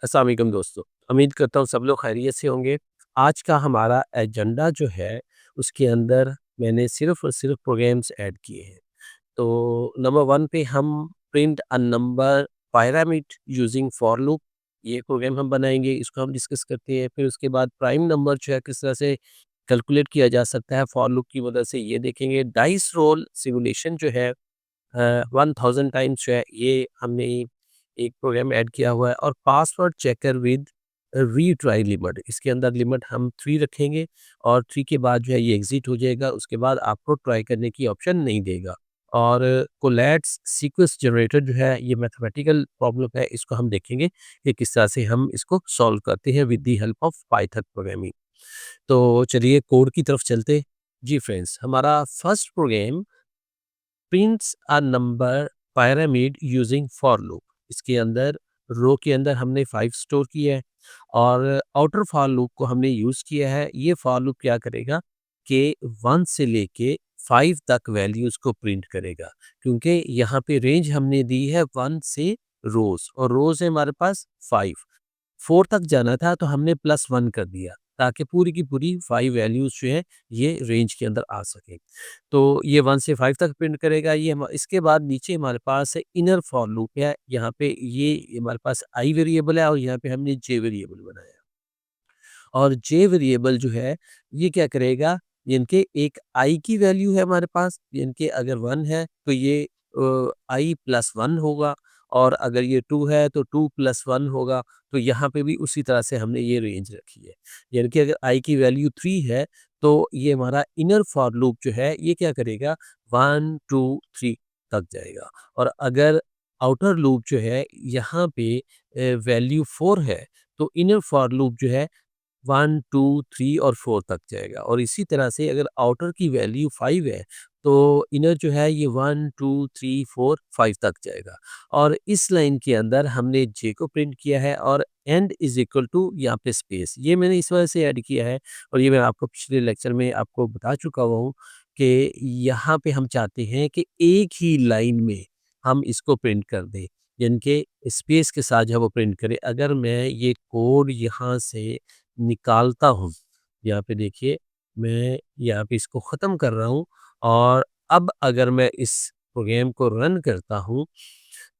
अस्सलाम वालेकुम दोस्तों। उम्मीद करता हूँ सब लोग खैरियत से होंगे। आज का हमारा एजेंडा जो है, उसके अंदर मैंने सिर्फ़ और सिर्फ़ प्रोग्राम्स ऐड किए हैं। तो नंबर 1 पे हम print a number pyramid using for loop, ये प्रोग्राम हम बनाएँगे, इसको हम डिस्कस करते हैं। फिर उसके बाद प्राइम नंबर जो है किस तरह से कैलकुलेट किया जा सकता है फॉर लूप की मदद से, ये देखेंगे। डाइस रोल सिमुलेशन जो है 1000 टाइम्स जो है, ये हमने एक प्रोग्राम ऐड किया हुआ है। और password checker with retry limit, इसके अंदर लिमिट हम 3 रखेंगे और 3 के बाद जो है ये एग्जिट हो जाएगा, उसके बाद आपको ट्राई करने की ऑप्शन नहीं देगा। और कोलैट्स सीक्वेंस जनरेटर जो है, ये मैथमेटिकल प्रॉब्लम है, इसको हम देखेंगे कि किस तरह से हम इसको सॉल्व करते हैं with the help of Python programming. तो चलिए कोड की तरफ चलते। जी फ्रेंड्स, हमारा first program prints a number pyramid using for loop, इसके अंदर रो के अंदर हमने 5 स्टोर किया है और आउटर फॉर लूप को हमने यूज़ किया है। ये फॉर लूप क्या करेगा कि 1 से लेके 5 तक वैल्यूज़ को प्रिंट करेगा, क्योंकि यहाँ पे रेंज हमने दी है 1 से रोज़, और रोज़ है हमारे पास 5। 4 तक जाना था तो हमने +1 कर दिया, ताकि पूरी की पूरी 5 वैल्यूज़ जो है ये रेंज के अंदर आ सकें। तो ये 1 से 5 तक प्रिंट करेगा। ये हम इसके बाद नीचे हमारे पास है इनर फॉर लूप है। यहाँ पे ये हमारे पास आई वेरिएबल है और यहाँ पे हमने जे वेरिएबल बनाया। और जे वेरिएबल जो है, ये क्या करेगा, इनके एक आई की वैल्यू है हमारे पास, इनके अगर 1 है तो ये आई प्लस 1 होगा, और अगर ये 2 है तो 2 प्लस 1 होगा। तो यहाँ पे भी उसी तरह से हमने ये रेंज रखी है। यानी कि अगर आई की वैल्यू 3 है तो ये हमारा इनर फॉर लूप जो है, ये क्या करेगा, 1 2 3 तक जाएगा। और अगर आउटर लूप जो है, यहाँ पे वैल्यू 4 है, तो इनर फॉर लूप जो है 1 2 3 और 4 तक जाएगा। और इसी तरह से अगर आउटर की वैल्यू 5 है, तो इनर जो है ये 1 2 3 4 5 तक जाएगा। और इस लाइन के अंदर हमने जे को प्रिंट किया है, और एंड इज इक्वल टू यहाँ पे स्पेस, ये मैंने इस वजह से ऐड किया है। और ये मैं आपको पिछले लेक्चर में आपको बता चुका हुआ हूँ कि यहाँ पे हम चाहते हैं कि एक ही लाइन में हम इसको प्रिंट कर दें, यानी कि स्पेस के साथ जब वो प्रिंट करें। अगर मैं ये कोड यहाँ से निकालता हूँ, यहाँ पे देखिए, मैं यहाँ पे इसको ख़त्म कर रहा हूँ, और अब अगर मैं इस प्रोग्राम को रन करता हूँ,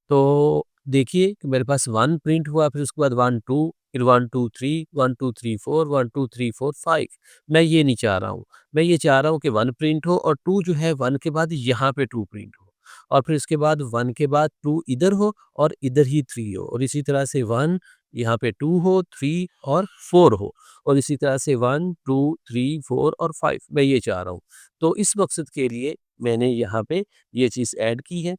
तो देखिए कि मेरे पास 1 प्रिंट हुआ, फिर उसके बाद 1 2, फिर 1 2 3, 1 2 3 4, 1 2 3 4 5। मैं ये नहीं चाह रहा हूँ। मैं ये चाह रहा हूँ कि 1 प्रिंट हो, और 2 जो है 1 के बाद यहाँ पे 2 प्रिंट हो, और फिर उसके बाद 1 के बाद 2 इधर हो, और इधर ही 3 हो, और इसी तरह से 1 यहाँ पे 2 हो, 3 और 4 हो, और इसी तरह से 1 2 3 4 और 5, मैं ये चाह रहा हूँ। तो इस मकसद के लिए मैंने यहाँ पे ये चीज़ ऐड की है।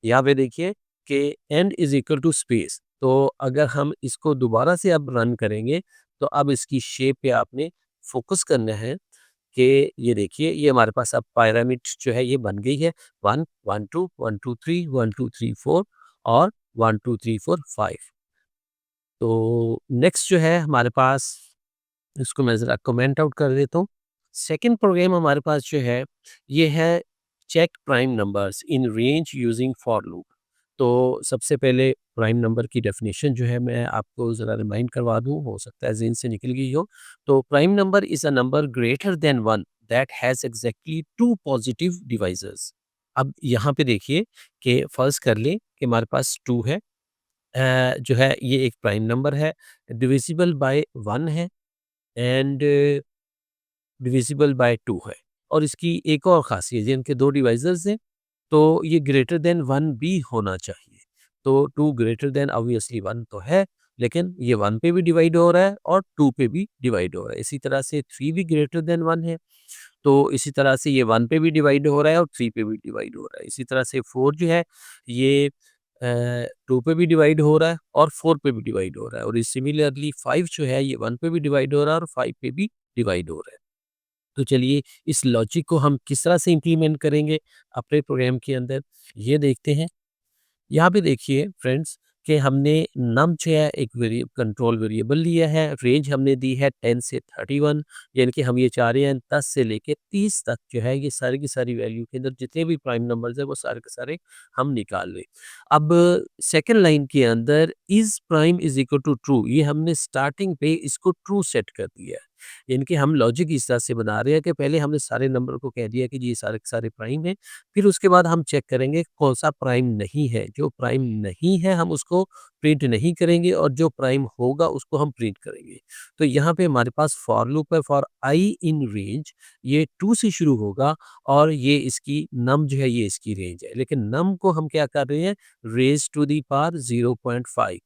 यहाँ पे देखिए कि end is equal to space. तो अगर हम इसको दोबारा से अब रन करेंगे, तो अब इसकी शेप पे आपने फोकस करना है कि ये देखिए, ये हमारे पास अब पिरामिड जो है ये बन गई है। 1 1 2 1 2 3 1 2 3 4 और 1 2 3 4 5। तो नेक्स्ट जो है हमारे पास, इसको मैं ज़रा कमेंट आउट कर देता हूँ। सेकंड प्रोग्राम हमारे पास जो है, ये है check prime numbers in range using for loop. तो सबसे पहले प्राइम नंबर की डेफिनेशन जो है मैं आपको ज़रा रिमाइंड करवा दूँ, हो सकता है ज़हन से निकल गई हो। तो prime number is a number greater than 1 that has exactly 2 positive divisors. अब यहाँ पे देखिए कि फ़र्ज़ कर लें कि हमारे पास 2 है, जो है ये एक प्राइम नंबर है, डिविजिबल बाय 1 है, एंड डिविजिबल बाय 2 है। और इसकी एक और ख़ासियत है, इनके 2 डिवाइज़र्स हैं, तो ये ग्रेटर देन 1 भी होना चाहिए। तो 2 ग्रेटर देन ऑब्वियसली 1 तो है, लेकिन ये 1 पे भी डिवाइड हो रहा है और 2 पे भी डिवाइड हो रहा है। इसी तरह से 3 भी ग्रेटर देन 1 है, तो इसी तरह से ये 1 पे भी डिवाइड हो रहा है और 3 पे भी डिवाइड हो रहा है। इसी तरह से 4 जो है, ये 2 पे भी डिवाइड हो रहा है और 4 पे भी डिवाइड हो रहा है। और सिमिलरली 5 जो है, ये 1 पे भी डिवाइड हो रहा है और 5 पे भी डिवाइड हो रहा है। तो चलिए इस लॉजिक को हम किस तरह से इम्प्लीमेंट करेंगे अपने प्रोग्राम के अंदर, ये देखते हैं। यहाँ पे देखिए फ्रेंड्स कि हमने नम जो है एक कंट्रोल वेरिएबल लिया है, रेंज हमने दी है 10 से 31, यानी कि हम ये चाह रहे हैं 10 से लेके 30 तक जो है ये सारी की सारी वैल्यू के अंदर जितने भी प्राइम नंबर्स हैं वो सारे के सारे हम निकाल लें। अब सेकंड लाइन के अंदर is prime is equal to true, ये हमने स्टार्टिंग पे इसको ट्रू सेट कर दिया है। यानी कि हम लॉजिक इस तरह से बना रहे हैं कि पहले हमने सारे नंबर को कह दिया कि जी ये सारे के सारे प्राइम हैं, फिर उसके बाद हम चेक करेंगे कौन-सा प्राइम नहीं है। जो प्राइम नहीं है हम उसको प्रिंट नहीं करेंगे और जो प्राइम होगा उसको हम प्रिंट करेंगे। तो यहाँ पे हमारे पास फॉर लूप है फॉर आई इन रेंज, ये 2 से शुरू होगा और ये इसकी नम जो है ये इसकी रेंज है। लेकिन नम को हम क्या कर रहे हैं, रेज़ टू द पावर 0.5,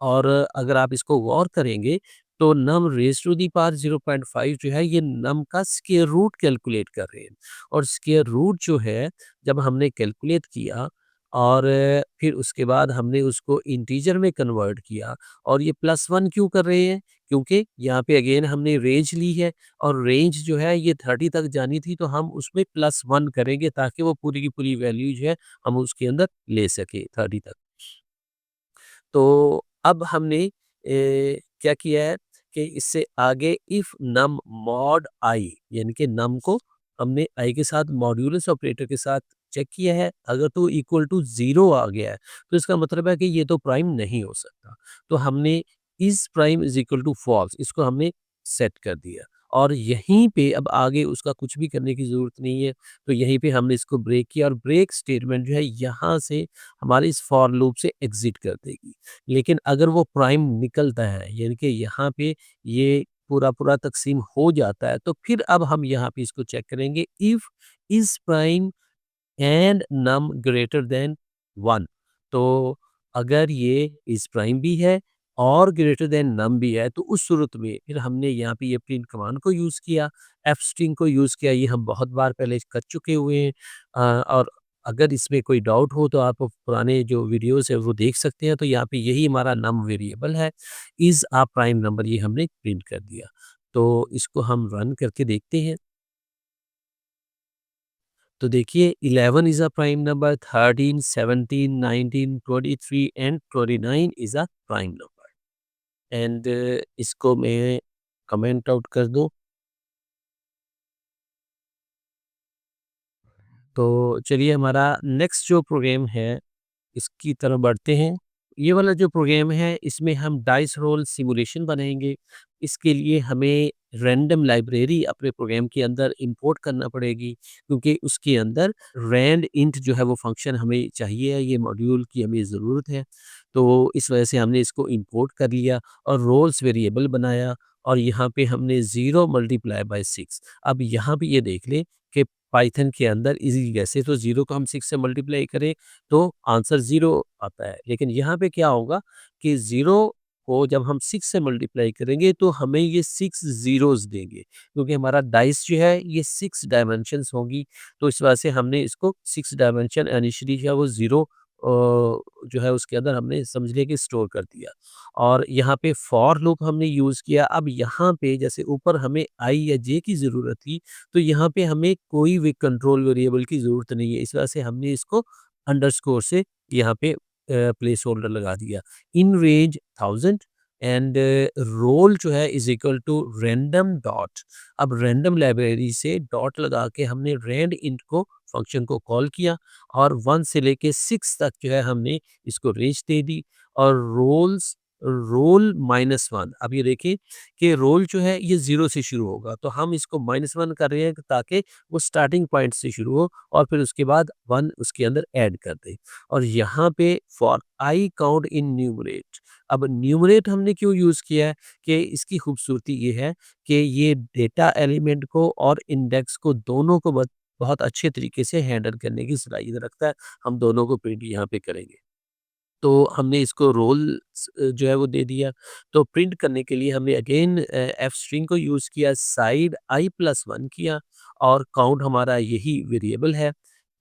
और अगर आप इसको गौर करेंगे तो नम रेज़ टू द पावर 0.5 जो है ये नम का स्क्वायर रूट कैलकुलेट कर रहे हैं। और स्क्वायर रूट जो है जब हमने कैलकुलेट किया और फिर उसके बाद हमने उसको इंटीजर में कन्वर्ट किया, और ये +1 क्यों कर रहे हैं? क्योंकि यहाँ पे अगेन हमने रेंज ली है और रेंज जो है ये 30 तक जानी थी, तो हम उसमें +1 करेंगे ताकि वो पूरी की पूरी वैल्यू जो है हम उसके अंदर ले सकें 30 तक। तो अब हमने क्या किया है कि इससे आगे इफ नम मॉड आई, यानी कि नम को हमने आई के साथ मॉड्यूलस ऑपरेटर के साथ चेक किया है, अगर तो इक्वल टू 0 आ गया है तो इसका मतलब है कि ये तो प्राइम नहीं हो सकता। तो हमने is prime is equal to false इसको हमने सेट कर दिया, और यहीं पे अब आगे उसका कुछ भी करने की ज़रूरत नहीं है। तो यहीं पे हमने इसको ब्रेक किया और ब्रेक स्टेटमेंट जो है यहाँ से हमारे इस फॉर लूप से एग्ज़िट कर देगी। लेकिन अगर वो प्राइम निकलता है, यानी कि यहाँ पे ये पूरा-पूरा तक़सीम हो जाता है, तो फिर अब हम यहाँ पे इसको चेक करेंगे if is prime and num greater than 1। तो अगर ये इज़ प्राइम भी है और ग्रेटर देन नम भी है, तो उस सूरत में फिर हमने यहाँ पे ये प्रिंट कमांड को यूज़ किया, एफ स्ट्रिंग को यूज़ किया, ये हम बहुत बार पहले कर चुके हुए हैं। और अगर इसमें कोई डाउट हो तो आप पुराने जो वीडियोज़ हैं वो देख सकते हैं, तो यहाँ पे यही हमारा नम वेरिएबल है, इज़ अ प्राइम नंबर, ये हमने प्रिंट कर दिया। तो इसको हम रन करके देखते हैं। तो देखिए 11 is a prime number, 13, 17, 19, 23 and 29 is a prime number. And इसको मैं कमेंट आउट कर दूँ, तो चलिए हमारा नेक्स्ट जो प्रोग्राम है इसकी तरफ बढ़ते हैं। ये वाला जो प्रोग्राम है इसमें हम डाइस रोल सिमुलेशन बनाएँगे। इसके लिए हमें रैंडम लाइब्रेरी अपने प्रोग्राम के अंदर इंपोर्ट करना पड़ेगी, क्योंकि उसके अंदर रैंड इंट जो है वो फ़ंक्शन हमें चाहिए, ये मॉड्यूल की हमें ज़रूरत है। तो इस वजह से हमने इसको इंपोर्ट कर लिया और रोल्स वेरिएबल बनाया, और यहाँ पे हमने 0 मल्टीप्लाई बाय 6। अब यहाँ पे ये देख लें कि पाइथन के अंदर इज़ी जैसे तो 0 को हम 6 से मल्टीप्लाई करें तो आंसर 0 आता है। लेकिन यहाँ पे क्या होगा कि 0 को जब हम 6 से मल्टीप्लाई करेंगे तो हमें ये 6 ज़ीरोज़ देंगे, क्योंकि हमारा डाइस जो है ये 6 डायमेंशंस होंगी। तो इस वजह से हमने इसको 6 डायमेंशन इनिशियली जो है वो 0 जो है उसके अंदर हमने समझ लिया कि स्टोर कर दिया। और यहाँ पे फॉर लूप हमने यूज़ किया। अब यहाँ पे जैसे ऊपर हमें आई या जे की ज़रूरत थी, तो यहाँ पे हमें कोई भी कंट्रोल वेरिएबल की ज़रूरत नहीं है। इस वजह से हमने इसको अंडरस्कोर से यहाँ पे प्लेस होल्डर लगा दिया। इन रेंज 1000 एंड रोल जो है is equal to random dot. अब रैंडम लाइब्रेरी से डॉट लगा के हमने रैंड इंट को फंक्शन को कॉल किया, और 1 से लेके 6 तक जो है हमने इसको रेंज दे दी। और रोल -1, अब ये देखिए कि रोल जो है ये 0 से शुरू होगा, तो हम इसको -1 कर रहे हैं ताकि वो स्टार्टिंग पॉइंट से शुरू हो और फिर उसके बाद 1 उसके अंदर ऐड कर दें। और यहाँ पे for I count in numerator, अब न्यूमरेट हमने क्यों यूज़ किया है कि इसकी खूबसूरती ये है कि ये डेटा एलिमेंट को और इंडेक्स को दोनों को बहुत अच्छे तरीके से हैंडल करने की सलाहियत रखता है। हम दोनों को प्रिंट यहाँ पे करेंगे। तो हमने इसको रोल जो है वो दे दिया। तो प्रिंट करने के लिए हमने अगेन एफ स्ट्रिंग को यूज़ किया, साइड आई प्लस 1 किया, और काउंट हमारा यही वेरिएबल है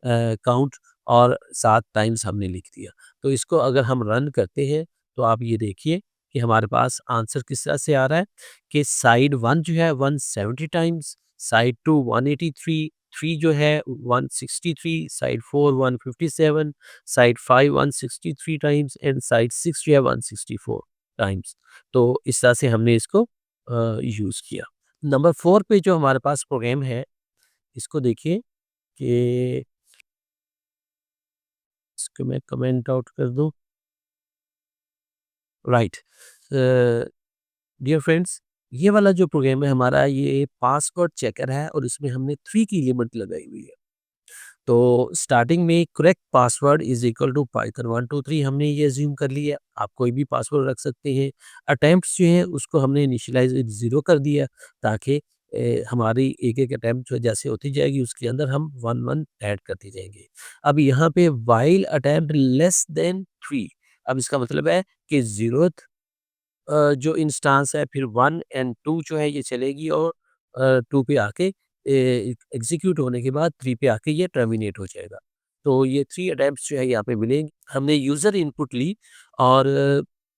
काउंट, और 7 टाइम्स हमने लिख दिया। तो इसको अगर हम रन करते हैं तो आप ये देखिए कि हमारे पास आंसर किस तरह से आ रहा है कि साइड 1 जो है 170 टाइम्स, साइड 2 183, 3 जो है 163, side 4 157, side 5 163 times and side 6 जो है 164 टाइम्स। तो इस तरह से हमने इसको यूज़ किया। नंबर 4 पे जो हमारे पास प्रोग्राम है, इसको देखिए कि इसको मैं कमेंट आउट कर दूँ। राइट। डियर फ्रेंड्स, ये वाला जो प्रोग्राम है हमारा, ये पासवर्ड चेकर है और इसमें हमने 3 की लिमिट लगाई हुई है। तो स्टार्टिंग में correct password is equal to Python 123 हमने ये अज्यूम कर लिया। आप कोई भी पासवर्ड रख सकते हैं। अटेम्प्ट्स जो हैं उसको हमने इनिशियलाइज 0 कर दिया, ताकि हमारी एक एक अटेम्प्ट जो जैसे होती जाएगी उसके अंदर हम 1 1 ऐड करते जाएंगे। अब यहाँ पे वाइल अटेम्प्ट लेस देन 3, अब इसका मतलब है कि जीरो जो इंस्टांस है, फिर 1 एंड 2 जो है ये चलेगी, और 2 पे आके एग्जीक्यूट होने के बाद 3 पे आके ये टर्मिनेट हो जाएगा। तो ये 3 अटेम्प्ट्स जो है यहाँ पे मिलेंगे। हमने यूज़र इनपुट ली और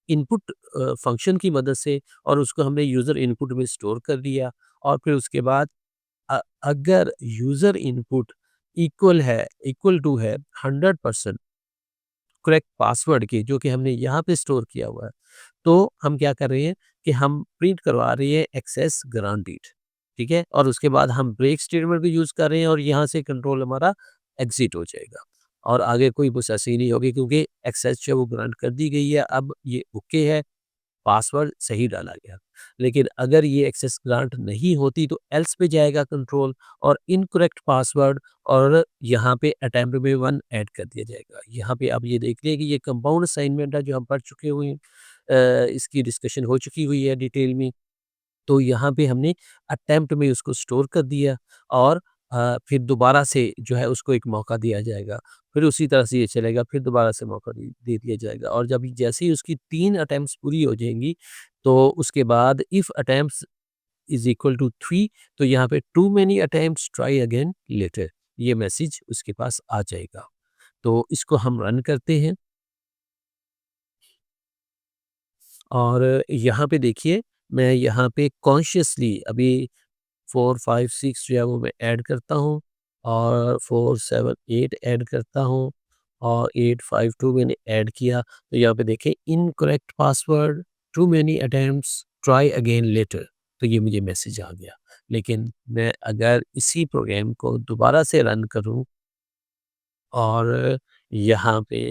इनपुट फंक्शन की मदद से, और उसको हमने यूज़र इनपुट में स्टोर कर दिया, और फिर उसके बाद अगर यूज़र इनपुट इक्वल टू है 100% करेक्ट पासवर्ड के, जो कि हमने यहाँ पे स्टोर किया हुआ है, तो हम क्या कर रहे हैं कि हम प्रिंट करवा रहे हैं एक्सेस ग्रांटेड, ठीक है? और उसके बाद हम ब्रेक स्टेटमेंट भी यूज़ कर रहे हैं और यहाँ से कंट्रोल हमारा एग्ज़िट हो जाएगा, और आगे कोई प्रोसेसिंग नहीं होगी, क्योंकि एक्सेस जो है वो ग्रांट कर दी गई है। अब ये ओके है, पासवर्ड सही डाला गया। लेकिन अगर ये एक्सेस ग्रांट नहीं होती तो एल्स पे जाएगा कंट्रोल, और इनकरेक्ट पासवर्ड, और यहाँ पे अटेम्प्ट में 1 ऐड कर दिया जाएगा। यहाँ पे आप ये देख लिए कि ये कंपाउंड असाइनमेंट है जो हम पढ़ चुके हुए हैं। इसकी डिस्कशन हो चुकी हुई है डिटेल में। तो यहाँ पे हमने अटेम्प्ट में उसको स्टोर कर दिया, और फिर दोबारा से जो है उसको एक मौका दिया जाएगा। फिर उसी तरह से ये चलेगा, फिर दोबारा से मौका दे दिया जाएगा, और जब जैसे ही उसकी 3 अटेम्प्ट्स पूरी हो जाएँगी, तो उसके बाद if attempts is equal to 3, तो यहाँ पे too many attempts try again later, ये मैसेज उसके पास आ जाएगा। तो इसको हम रन करते हैं, और यहाँ पे देखिए, मैं यहाँ पे कॉन्शियसली अभी 4, 5, 6 जो है वो मैं ऐड करता हूँ, और 4, 7, 8 ऐड करता हूँ, और 8, 5, 2 मैंने ऐड किया। तो यहाँ पे देखें incorrect password, too many attempts, try again later, तो ये मुझे मैसेज आ गया। लेकिन मैं अगर इसी प्रोग्राम को दोबारा से रन करूँ, और यहाँ पे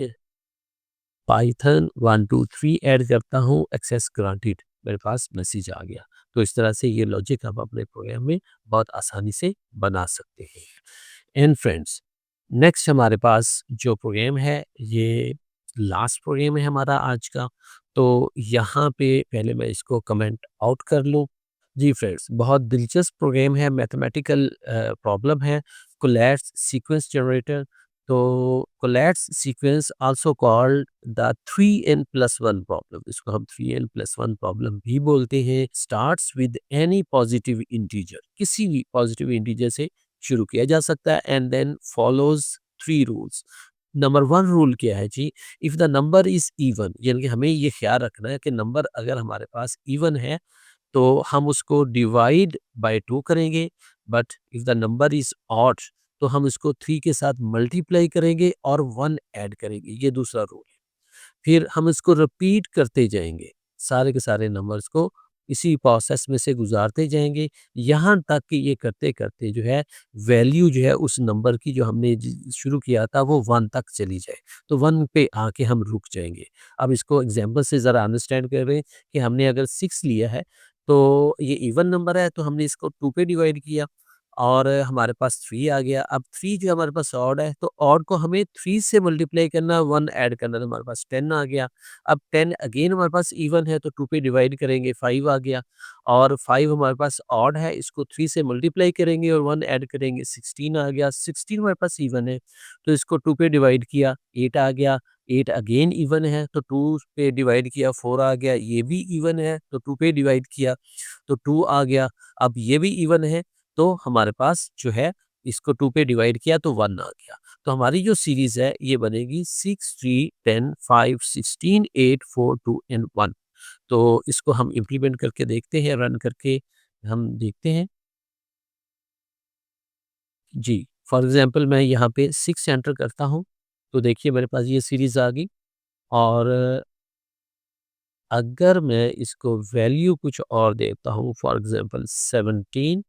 पाइथन 123 ऐड करता हूँ, एक्सेस ग्रांटेड, मेरे पास मैसेज आ गया। तो इस तरह से ये लॉजिक आप अपने प्रोग्राम में बहुत आसानी से बना सकते हैं। एंड फ्रेंड्स, नेक्स्ट हमारे पास जो प्रोग्राम है, ये लास्ट प्रोग्राम है हमारा आज का। तो यहाँ पे पहले मैं इसको कमेंट आउट कर लूँ। जी फ्रेंड्स, बहुत दिलचस्प प्रोग्राम है, मैथमेटिकल प्रॉब्लम है, कोलैप्स सीक्वेंस जनरेटर। तो collapse sequence also called the 3n+1 problem, इसको हम 3n+1 प्रॉब्लम भी बोलते हैं। Starts with any positive integer, किसी भी पॉजिटिव इंटीजर से शुरू किया जा सकता है, and then follows 3 rules. Number 1 rule क्या है जी? If the number is even, यानी कि हमें ये ख्याल रखना है कि नंबर अगर हमारे पास इवन है, तो हम उसको डिवाइड बाय 2 करेंगे, but if the number is odd, तो हम इसको 3 के साथ मल्टीप्लाई करेंगे और 1 ऐड करेंगे, ये दूसरा रूल है। फिर हम इसको रिपीट करते जाएँगे, सारे के सारे नंबर्स को इसी प्रोसेस में से गुज़ारते जाएँगे, यहाँ तक कि ये करते-करते जो है वैल्यू जो है उस नंबर की जो हमने शुरू किया था वो 1 तक चली जाए। तो 1 पे आके हम रुक जाएँगे। अब इसको एग्ज़ाम्पल से ज़रा अंडरस्टैंड करें कि हमने अगर 6 लिया है, तो ये इवन नंबर है, तो हमने इसको 2 पे डिवाइड किया, और हमारे पास 3 आ गया। अब 3 जो हमारे पास ऑड है, तो ऑड को हमें 3 से मल्टीप्लाई करना, 1 ऐड करना, तो हमारे पास 10 आ गया। अब 10 अगेन हमारे पास इवन है, तो 2 पे डिवाइड करेंगे, 5 आ गया, और 5 हमारे पास ऑड है, इसको 3 से मल्टीप्लाई करेंगे और 1 ऐड करेंगे, 16 आ गया। 16 हमारे पास इवन है, तो इसको 2 पे डिवाइड किया, 8 आ गया। 8 अगेन इवन है, तो 2 पे डिवाइड किया, 4 आ गया। ये भी इवन है, तो 2 पे डिवाइड किया, तो 2 आ गया। अब ये भी इवन है, तो हमारे पास जो है इसको 2 पे डिवाइड किया, तो 1 आ गया। तो हमारी जो सीरीज़ है ये बनेगी 6, 3, 10, 5, 16, 8, 4, 2 एंड 1। तो इसको हम इम्प्लीमेंट करके देखते हैं, रन करके हम देखते हैं जी, फॉर एग्ज़ाम्पल मैं यहाँ पे 6 एंटर करता हूँ, तो देखिए मेरे पास ये सीरीज़ आ गई और अगर मैं इसको वैल्यू कुछ और देता हूँ for example 17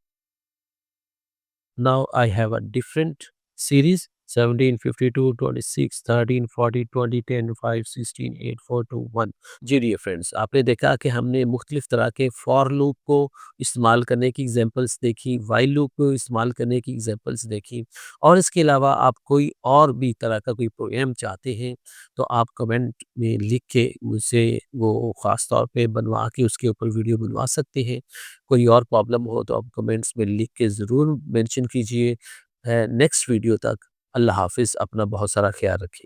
now I have a different series 17, 52, 26, 13, 40, 20, 10, 5, 16, 8, 4, 2, 1। Ji dear friends, आपने देखा कि हमने मुख्तलिफ तरह के फॉर लूप को इस्तेमाल करने की एग्जांपल्स देखी, वाइल लूप को इस्तेमाल करने की एग्जांपल्स देखी और इसके अलावा आप कोई और भी तरह का कोई प्रोग्राम चाहते हैं तो आप कमेंट में लिख के मुझसे वो ख़ास तौर पे बनवा के उसके ऊपर वीडियो बनवा सकते हैं। कोई और प्रॉब्लम हो तो आप कमेंट्स में लिख के ज़रूर मेंशन कीजिए। नेक्स्ट वीडियो तक अल्लाह हाफ़िज़, अपना बहुत सारा ख़्याल रखिए।